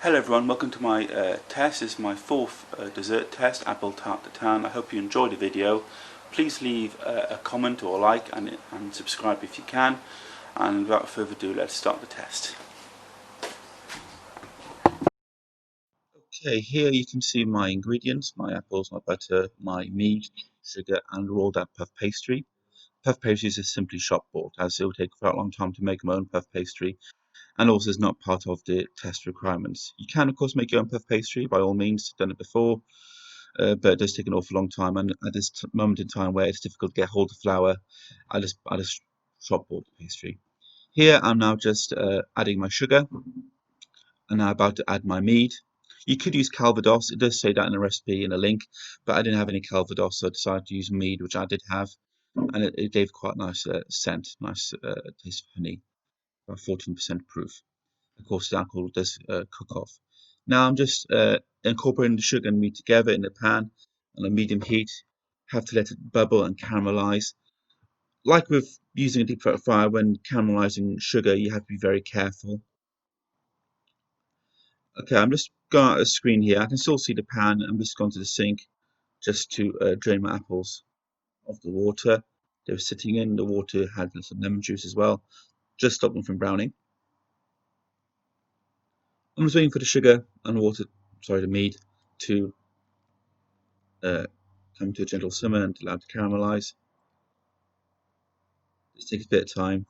Hello everyone, welcome to my test. This is my fourth dessert test, apple tart tartin. I hope you enjoyed the video. Please leave a comment or a like and subscribe if you can. And without further ado, let's start the test. Okay, here you can see my ingredients: my apples, my butter, my meat, sugar, and rolled out puff pastry. Puff pastry is simply shop bought, as it will take quite a long time to make my own puff pastry, and also is not part of the test requirements. You can, of course, make your own puff pastry by all means. I've done it before. But it does take an awful long time. And at this moment in time where it's difficult to get hold of flour, I just shop bought the pastry. Here I'm now just adding my sugar, and now about to add my mead. You could use Calvados. It does say that in the recipe in a link, but I didn't have any Calvados, so I decided to use mead, which I did have, and it gave quite a nice scent, nice taste of honey, about 14% proof. Of course, the alcohol does cook off. Now I'm just incorporating the sugar and meat together in the pan on a medium heat. Have to let it bubble and caramelize. Like with using a deep fryer, when caramelizing sugar, you have to be very careful. Okay, I'm just going out of the screen here. I can still see the pan. I'm just going to the sink just to drain my apples of the water they were sitting in. The water had some lemon juice as well. Just stop them from browning. I'm just waiting for the sugar and water, sorry, the mead to uh, come to a gentle simmer and allow it to caramelize. This takes a bit of time.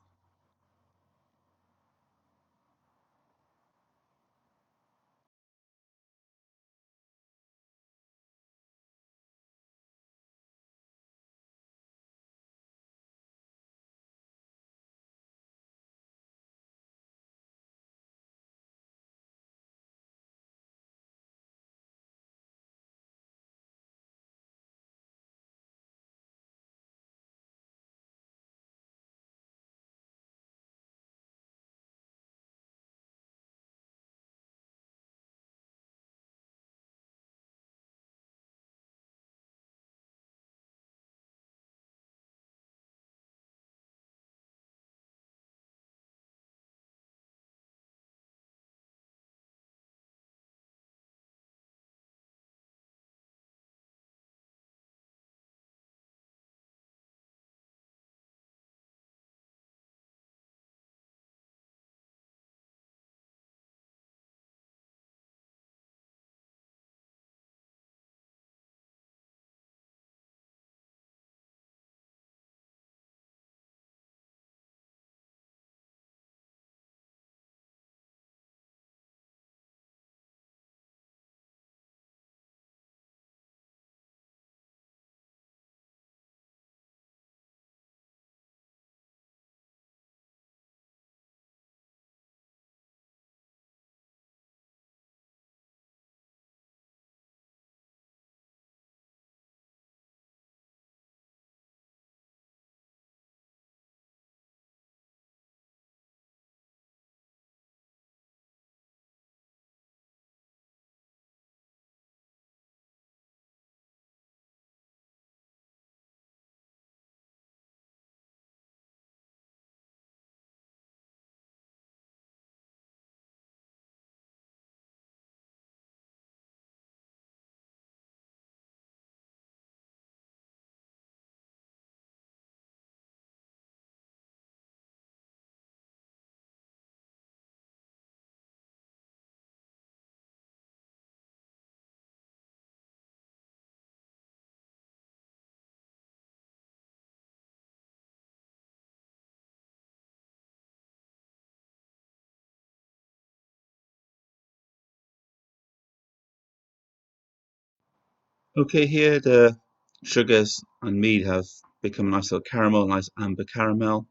Okay, here the sugars and mead have become a nice little caramel, nice amber caramel.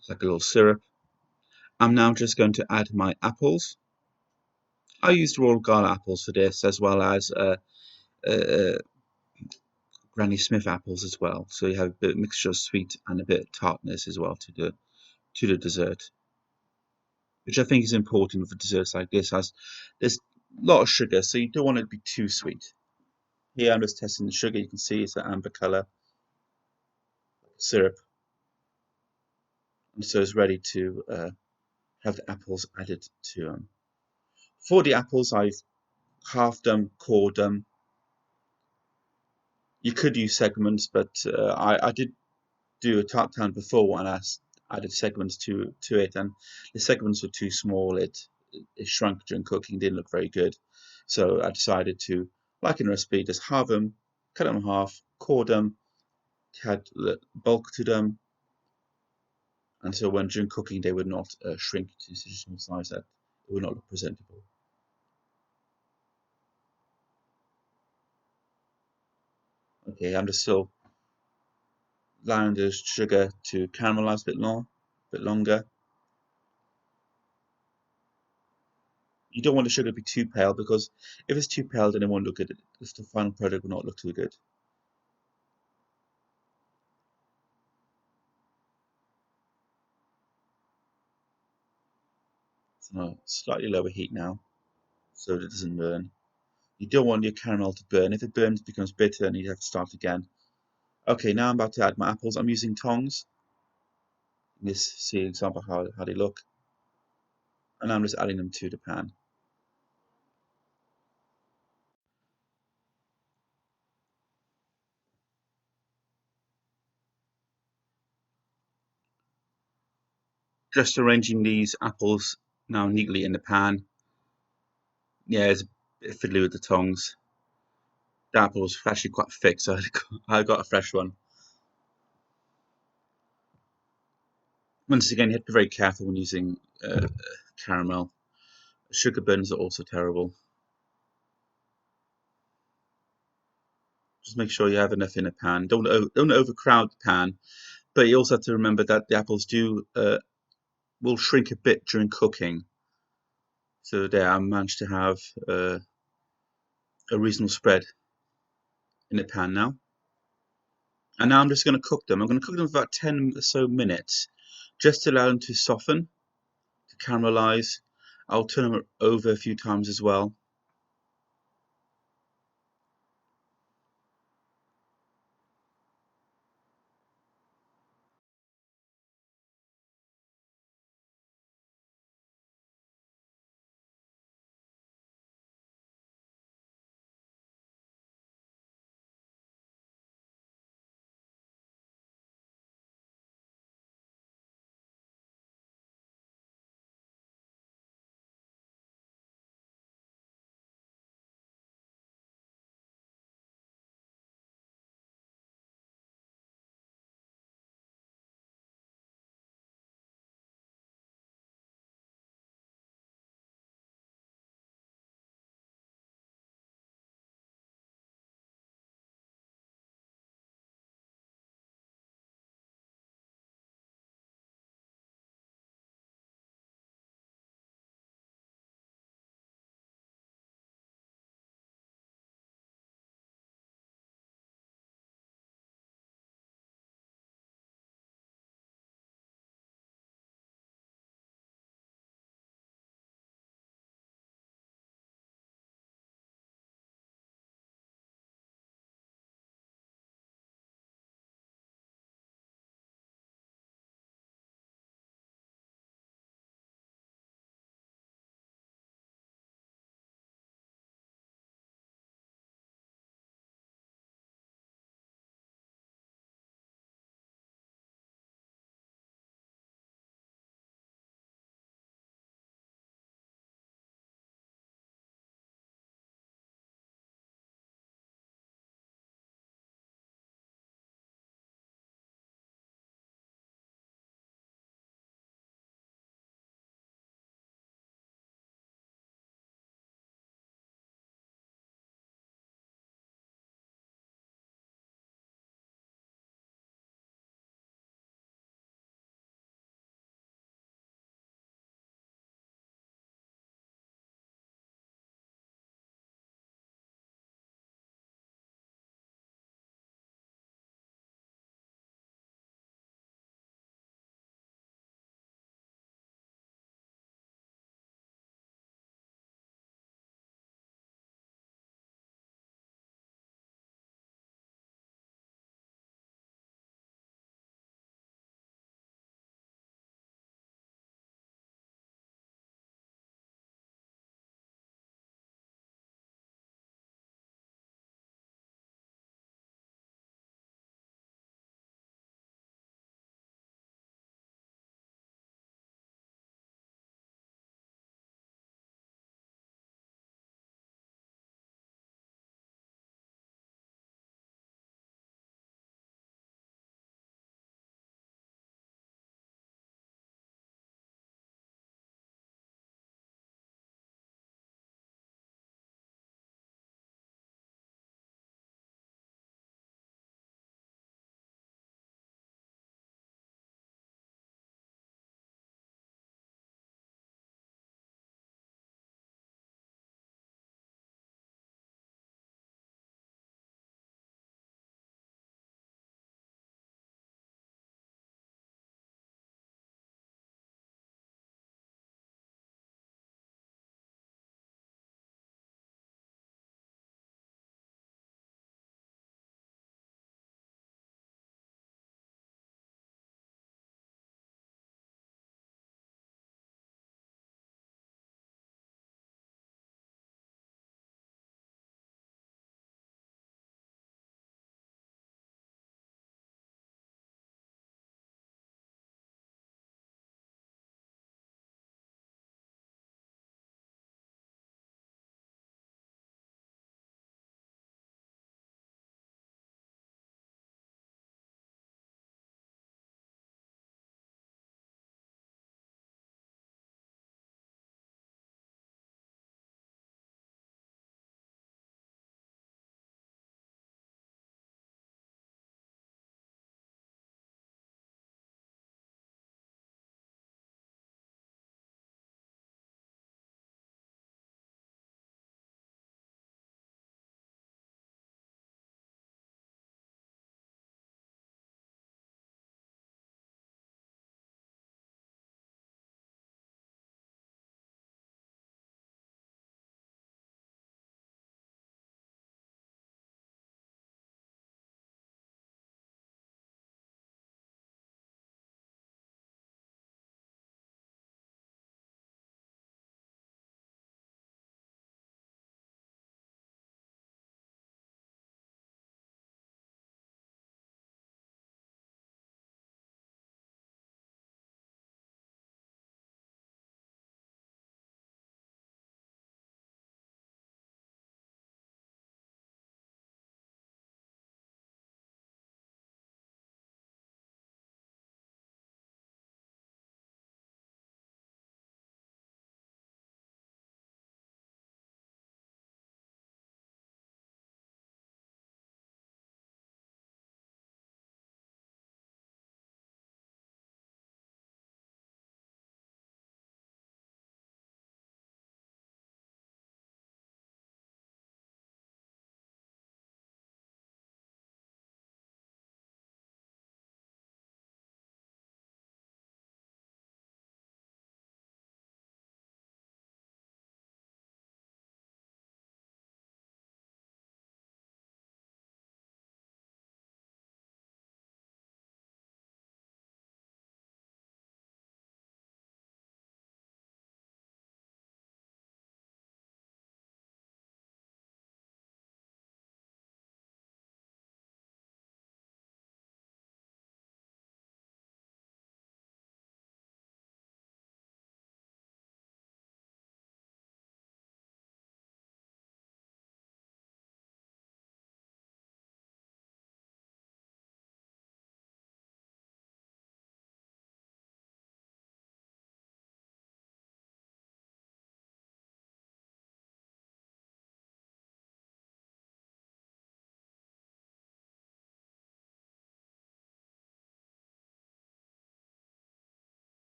It's like a little syrup. I'm now just going to add my apples. I used raw Gala apples for this, as well as uh, Granny Smith apples as well. So you have a bit of mixture of sweet and a bit of tartness as well to the dessert, which I think is important for desserts like this, as there's a lot of sugar, so you don't want it to be too sweet. Here I'm just testing the sugar. You can see it's an amber color syrup, and so it's ready to have the apples added to them. For the apples, I've halved them, cored them. You could use segments, but I did do a tart tartin before and I added segments to it, and the segments were too small. It shrunk during cooking, didn't look very good. So I decided to, like in the recipe, just halve them, cut them in half, core them, had bulk to them, and so when during cooking they would not shrink to such a small size that it would not look presentable. Okay, I'm just still allowing the sugar to caramelize a bit longer. You don't want the sugar to be too pale, because if it's too pale then it won't look good. The final product will not look too good. So slightly lower heat now so that it doesn't burn. You don't want your caramel to burn. If it burns, it becomes bitter and you have to start again. Okay, now I'm about to add my apples. I'm using tongs. Let's see an example how they look. And I'm just adding them to the pan. Just arranging these apples now neatly in the pan. Yeah, it's a bit fiddly with the tongs. The apple was actually quite thick, so I got a fresh one. Once again, you have to be very careful when using caramel. Sugar burns are also terrible. Just make sure you have enough in a pan. Don't overcrowd the pan, but you also have to remember that the apples will shrink a bit during cooking. So there, I managed to have a reasonable spread in the pan now. And now I'm just going to cook them. I'm going to cook them for about 10 or so minutes, just to allow them to soften, to caramelize. I'll turn them over a few times as well.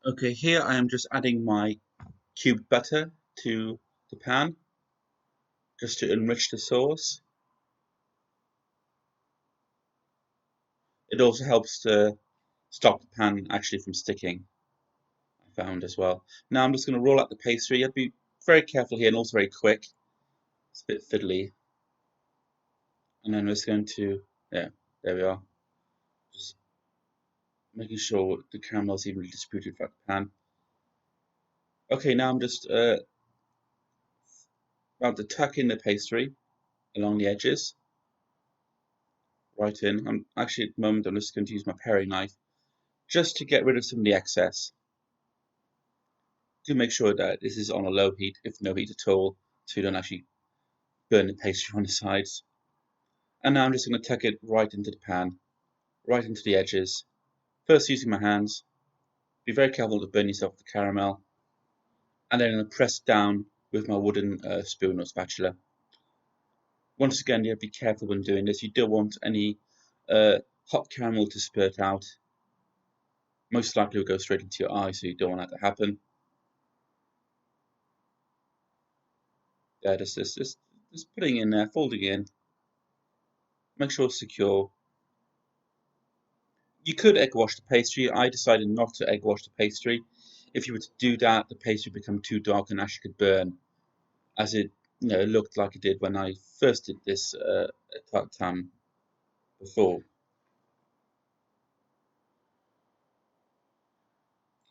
Okay, here I am just adding my cubed butter to the pan just to enrich the sauce. It also helps to stop the pan actually from sticking, I found as well. Now I'm just going to roll out the pastry. You have to be very careful here and also very quick. It's a bit fiddly. And then we're just going to, yeah, there we are. Just making sure the caramel is evenly distributed throughout the pan. Okay, now I'm just about to tuck in the pastry along the edges, right in. I'm actually at the moment I'm just going to use my paring knife just to get rid of some of the excess. Do make sure that this is on a low heat, if no heat at all, so you don't actually burn the pastry on the sides. And now I'm just going to tuck it right into the pan, right into the edges. First using my hands. Be very careful to burn yourself with the caramel. And then I'm going to press down with my wooden spoon or spatula. Once again, you have to be careful when doing this. You don't want any hot caramel to spurt out. Most likely will go straight into your eye, so you don't want that to happen. Yeah, just putting in there, folding in. Make sure it's secure. You could egg wash the pastry. I decided not to egg wash the pastry. If you were to do that, the pastry would become too dark and actually could burn, as it looked like it did when I first did this tart tartin before.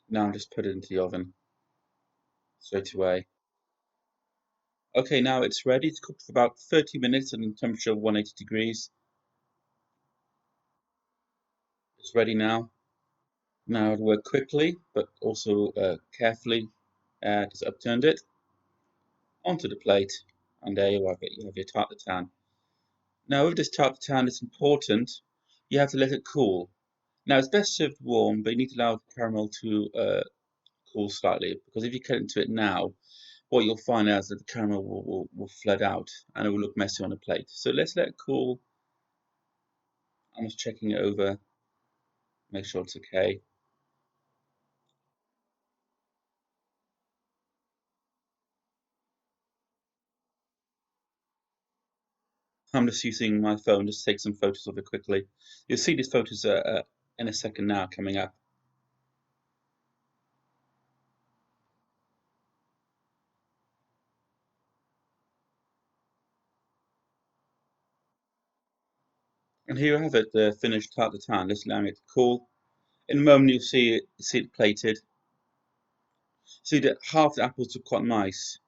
Now I'm just put it into the oven straight away. Okay, now it's ready. It's cooked for about 30 minutes at a temperature of 180 degrees. It's ready now. Now to work quickly, but also carefully. Just upturned it onto the plate, and there you have it. You have your tart tartin. Now with this tart tartin, it's important you have to let it cool. Now it's best served warm, but you need to allow the caramel to cool slightly, because if you cut into it now, what you'll find out is that the caramel will flood out and it will look messy on a plate. So let's let it cool. I'm just checking it over, make sure it's okay. I'm just using my phone just to take some photos of it quickly. You'll see these photos in a second now coming up. And here you have it, the finished tart tatin. Just allowing it to cool. In a moment, you'll see it plated. See that half the apples are quite nice.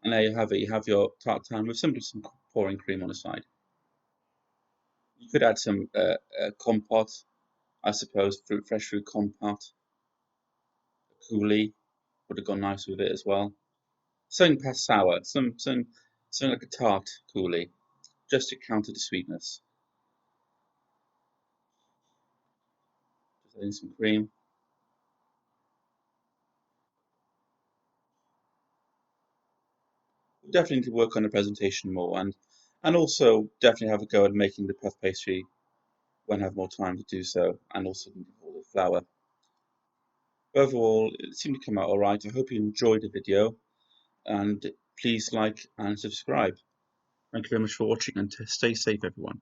And there you have it. You have your tart tatin with simply some pouring cream on the side. You could add some compote, I suppose, fresh fruit compote, coulis would have gone nice with it as well. Something past sour, something like a tart coulis, just to counter the sweetness. Just adding some cream. We definitely need to work on the presentation more, and also definitely have a go at making the puff pastry when I have more time to do so, and also all the flour. Overall, it seemed to come out all right. I hope you enjoyed the video, and please like and subscribe. Thank you very much for watching, and stay safe, everyone.